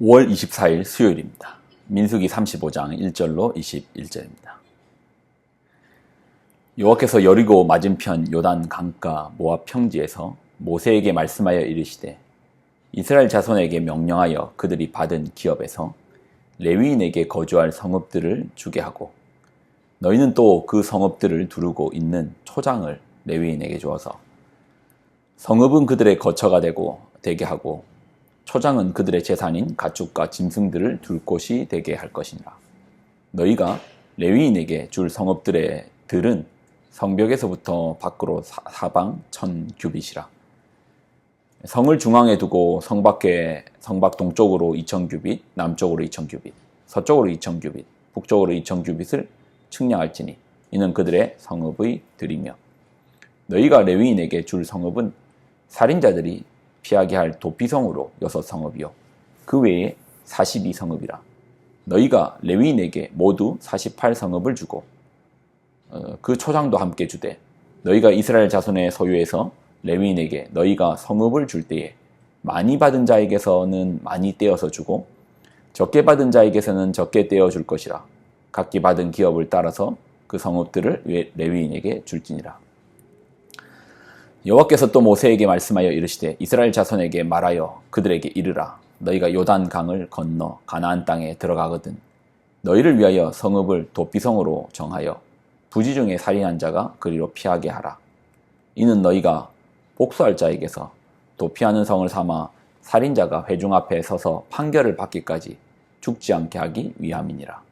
5월 24일 수요일입니다. 민수기 35장 1절로 21절입니다. 여호와께서 여리고 맞은편 요단 강가 모압 평지에서 모세에게 말씀하여 이르시되 이스라엘 자손에게 명령하여 그들이 받은 기업에서 레위인에게 거주할 성읍들을 주게 하고 너희는 또 그 성읍들을 두르고 있는 초장을 레위인에게 주어서 성읍은 그들의 거처가 되게 하고 초장은 그들의 재산인 가축과 짐승들을 둘 곳이 되게 할 것이니라. 너희가 레위인에게 줄 성읍들의 들은 성벽에서부터 밖으로 사방 1000규빗이라. 성을 중앙에 두고 성밖 동쪽으로 2000규빗, 남쪽으로 2000규빗, 서쪽으로 2000규빗, 북쪽으로 2000규빗을 측량할지니 이는 그들의 성읍의 들이며 너희가 레위인에게 줄 성읍은 살인자들이 피하게 할 도피성으로 6성읍이요 그 외에 42성읍이라. 너희가 레위인에게 모두 48성읍을 주고 그 초장도 함께 주되 너희가 이스라엘 자손의 소유에서 레위인에게 너희가 성읍을 줄 때에 많이 받은 자에게서는 많이 떼어서 주고 적게 받은 자에게서는 적게 떼어 줄 것이라. 각기 받은 기업을 따라서 그 성읍들을 레위인에게 줄지니라. 여호와께서 또 모세에게 말씀하여 이르시되 이스라엘 자손에게 말하여 그들에게 이르라. 너희가 요단 강을 건너 가나안 땅에 들어가거든 너희를 위하여 성읍을 도피성으로 정하여 부지 중에 살인한 자가 그리로 피하게 하라. 이는 너희가 복수할 자에게서 도피하는 성을 삼아 살인자가 회중 앞에 서서 판결을 받기까지 죽지 않게 하기 위함이니라.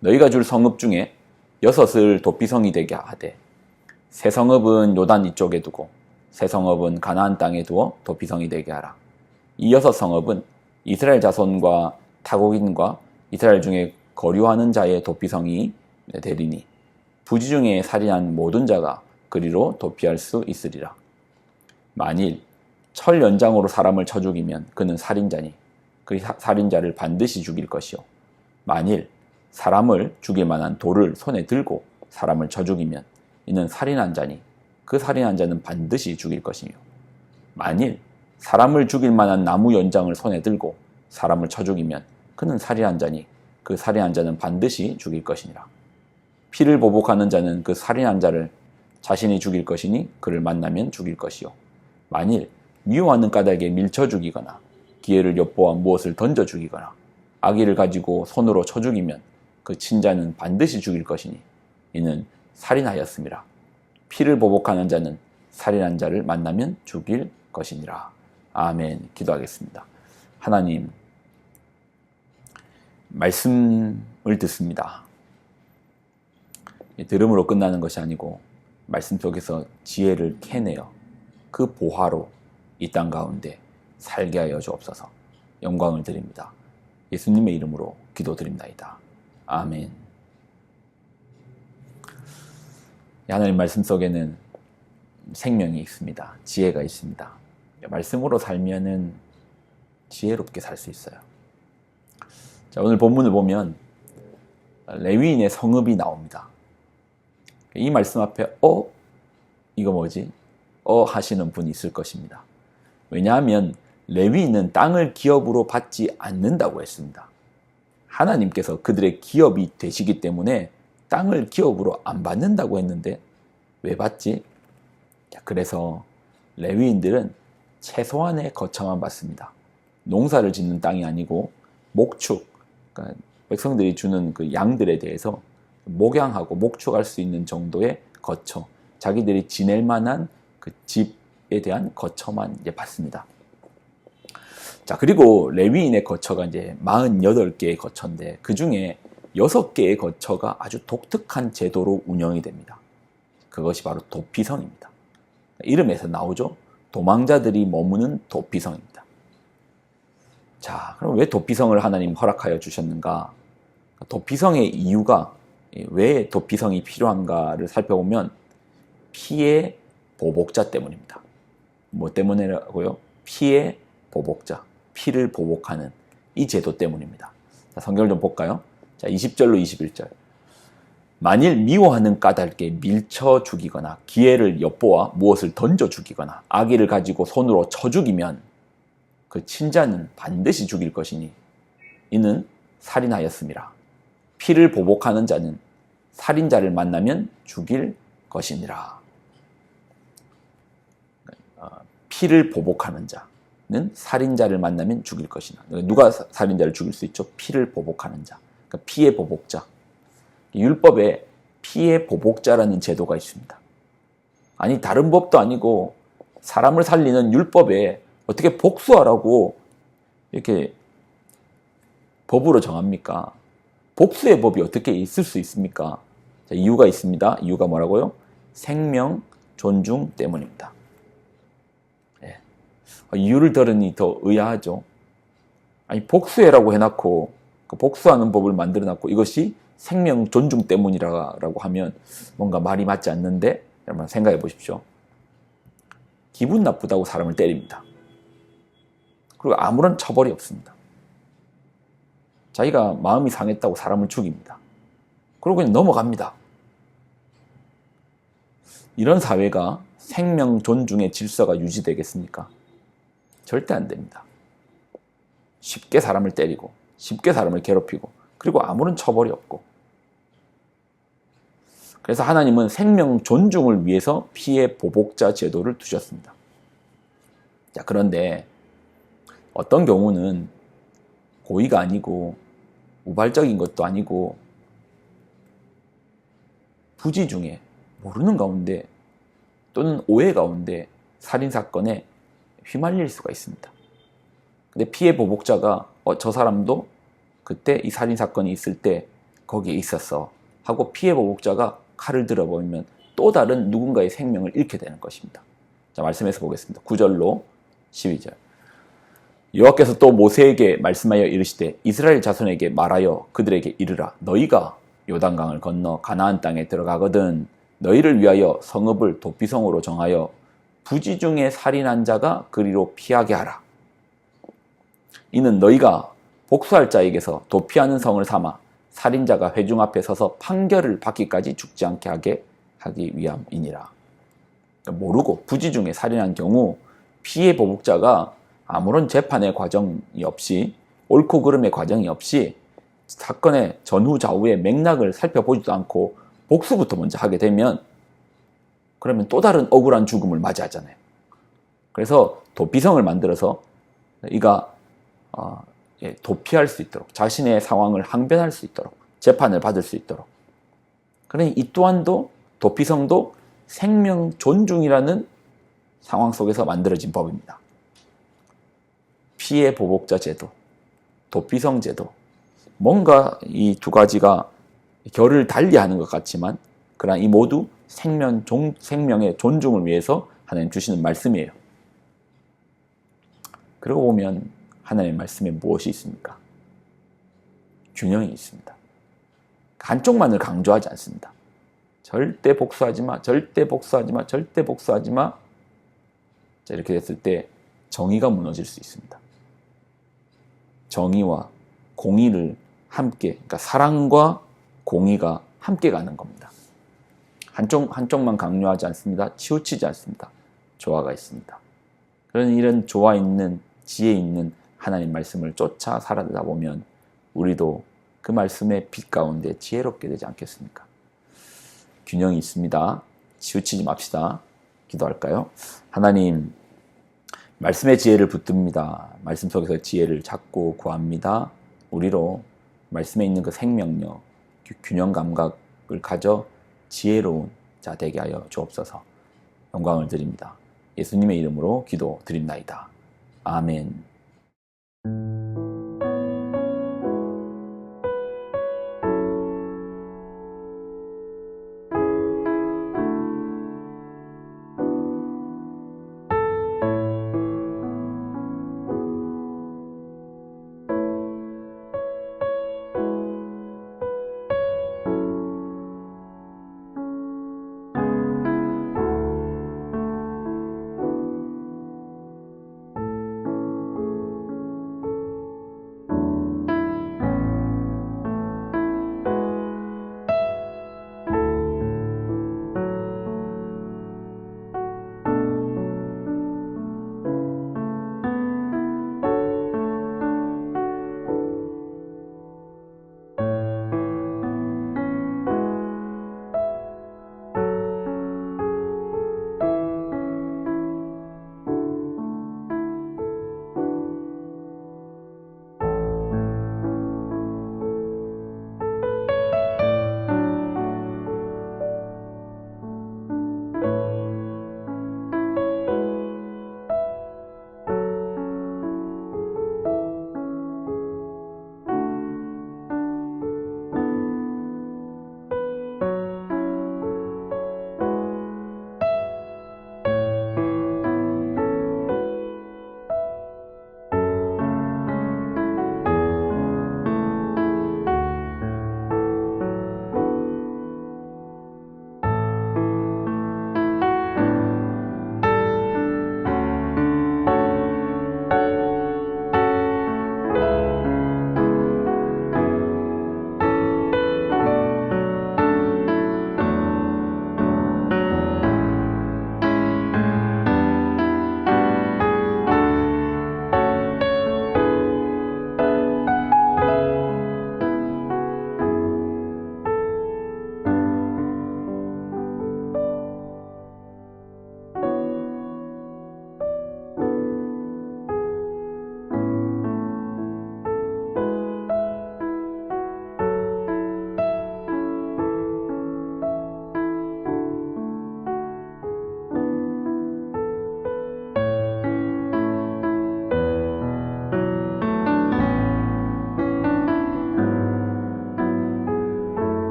너희가 줄 성읍 중에 6을 도피성이 되게 하되 세 성읍은 요단 이쪽에 두고 세 성읍은 가나안 땅에 두어 도피성이 되게 하라. 이 6성읍은 이스라엘 자손과 타국인과 이스라엘 중에 거류하는 자의 도피성이 되리니 부지 중에 살인한 모든 자가 그리로 도피할 수 있으리라. 만일 철 연장으로 사람을 쳐 죽이면 그는 살인자니 그 살인자를 반드시 죽일 것이요 만일 사람을 죽일 만한 돌을 손에 들고 사람을 쳐 죽이면 이는 살인한 자니 그 살인한 자는 반드시 죽일 것이며 만일 사람을 죽일 만한 나무 연장을 손에 들고 사람을 쳐 죽이면 그는 살인한 자니 그 살인한 자는 반드시 죽일 것이니라. 피를 보복하는 자는 그 살인한 자를 자신이 죽일 것이니 그를 만나면 죽일 것이요 만일 미워하는 까닭에 밀쳐 죽이거나 기회를 엿보아 무엇을 던져 죽이거나 악의를 가지고 손으로 쳐 죽이면 그 친자는 반드시 죽일 것이니 이는 살인하였음이라. 피를 보복하는 자는 살인한 자를 만나면 죽일 것이니라. 아멘. 기도하겠습니다. 하나님, 말씀을 듣습니다. 들음으로 끝나는 것이 아니고 말씀 속에서 지혜를 캐내어 그 보화로 이 땅 가운데 살게 하여 주옵소서. 영광을 드립니다. 예수님의 이름으로 기도드립나이다. 아멘. 하나님 말씀 속에는 생명이 있습니다. 지혜가 있습니다. 말씀으로 살면은 지혜롭게 살 수 있어요. 자, 오늘 본문을 보면 레위인의 성읍이 나옵니다. 이 말씀 앞에 이거 뭐지? 하시는 분이 있을 것입니다. 왜냐하면 레위인은 땅을 기업으로 받지 않는다고 했습니다. 하나님께서 그들의 기업이 되시기 때문에 땅을 기업으로 안 받는다고 했는데 왜 받지? 그래서 레위인들은 최소한의 거처만 받습니다. 농사를 짓는 땅이 아니고 목축, 그러니까 백성들이 주는 그 양들에 대해서 목양하고 목축할 수 있는 정도의 거처, 자기들이 지낼 만한 그 집에 대한 거처만 이제 받습니다. 자, 그리고 레위인의 거처가 이제 48개의 거처인데 그 중에 6개의 거처가 아주 독특한 제도로 운영이 됩니다. 그것이 바로 도피성입니다. 이름에서 나오죠. 도망자들이 머무는 도피성입니다. 자, 그럼 왜 도피성을 하나님 허락하여 주셨는가? 도피성의 이유가 왜 도피성이 필요한가를 살펴보면 피해 보복자 때문입니다. 뭐 때문이라고요? 피해 보복자, 피를 보복하는 이 제도 때문입니다. 자, 성경을 좀 볼까요? 자, 20절로 21절. 만일 미워하는 까닭에 밀쳐 죽이거나 기회를 엿보아 무엇을 던져 죽이거나 악의를 가지고 손으로 쳐 죽이면 그 친자는 반드시 죽일 것이니 이는 살인하였음이라. 피를 보복하는 자는 살인자를 만나면 죽일 것이니라. 피를 보복하는 자는 살인자를 만나면 죽일 것이나. 누가 살인자를 죽일 수 있죠? 피를 보복하는 자. 그러니까 피의 보복자. 율법에 피의 보복자라는 제도가 있습니다. 아니 다른 법도 아니고 사람을 살리는 율법에 어떻게 복수하라고 이렇게 법으로 정합니까? 복수의 법이 어떻게 있을 수 있습니까? 자, 이유가 있습니다. 이유가 뭐라고요? 생명 존중 때문입니다. 예. 이유를 들으니 더 의아하죠. 아니 복수해라고 해놓고 그 복수하는 법을 만들어놨고 이것이 생명 존중 때문이라고 하면 뭔가 말이 맞지 않는데 여러분 생각해 보십시오. 기분 나쁘다고 사람을 때립니다. 그리고 아무런 처벌이 없습니다. 자기가 마음이 상했다고 사람을 죽입니다. 그리고 그냥 넘어갑니다. 이런 사회가 생명 존중의 질서가 유지되겠습니까? 절대 안 됩니다. 쉽게 사람을 때리고 쉽게 사람을 괴롭히고 그리고 아무런 처벌이 없고. 그래서 하나님은 생명 존중을 위해서 피해 보복자 제도를 두셨습니다. 자, 그런데 어떤 경우는 고의가 아니고 우발적인 것도 아니고 부지 중에 모르는 가운데 또는 오해 가운데 살인사건에 휘말릴 수가 있습니다. 근데 피해 보복자가 저 사람도 그때 이 살인사건이 있을 때 거기에 있었어 하고 피해 보복자가 칼을 들어버리면 또 다른 누군가의 생명을 잃게 되는 것입니다. 자, 말씀해서 보겠습니다. 9절로 12절. 여호와께서 또 모세에게 말씀하여 이르시되 이스라엘 자손에게 말하여 그들에게 이르라. 너희가 요단강을 건너 가나안 땅에 들어가거든 너희를 위하여 성읍을 도피성으로 정하여 부지 중에 살인한 자가 그리로 피하게 하라. 이는 너희가 복수할 자에게서 도피하는 성을 삼아 살인자가 회중 앞에 서서 판결을 받기까지 죽지 않게 하기 위함이니라. 모르고 부지 중에 살인한 경우 피해 보복자가 아무런 재판의 과정이 없이 옳고 그름의 과정이 없이 사건의 전후 좌우의 맥락을 살펴보지도 않고 복수부터 먼저 하게 되면 그러면 또 다른 억울한 죽음을 맞이하잖아요. 그래서 도피성을 만들어서 이가 도피할 수 있도록 자신의 상황을 항변할 수 있도록 재판을 받을 수 있도록. 그러니 이 또한도 도피성도 생명 존중이라는 상황 속에서 만들어진 법입니다. 피해 보복자 제도, 도피성 제도, 뭔가 이 두 가지가 결을 달리하는 것 같지만 그러나 이 모두 생명의 존중을 위해서 하나님 주시는 말씀이에요. 그러고 보면 하나님의 말씀에 무엇이 있습니까? 균형이 있습니다. 한쪽만을 강조하지 않습니다. 절대 복수하지 마, 절대 복수하지 마, 절대 복수하지 마. 자, 이렇게 됐을 때 정의가 무너질 수 있습니다. 정의와 공의를 함께, 그러니까 사랑과 공의가 함께 가는 겁니다. 한쪽만 강요하지 않습니다. 치우치지 않습니다. 조화가 있습니다. 그런 이런 조화 있는, 지혜 있는 하나님 말씀을 쫓아 살아가다 보면 우리도 그 말씀의 빛 가운데 지혜롭게 되지 않겠습니까? 균형이 있습니다. 치우치지 맙시다. 기도할까요? 하나님, 말씀의 지혜를 붙듭니다. 말씀 속에서 지혜를 찾고 구합니다. 우리로 말씀에 있는 그 생명력, 균형 감각을 가져 지혜로운 자 되게 하여 주옵소서. 영광을 드립니다. 예수님의 이름으로 기도드립나이다. 아멘.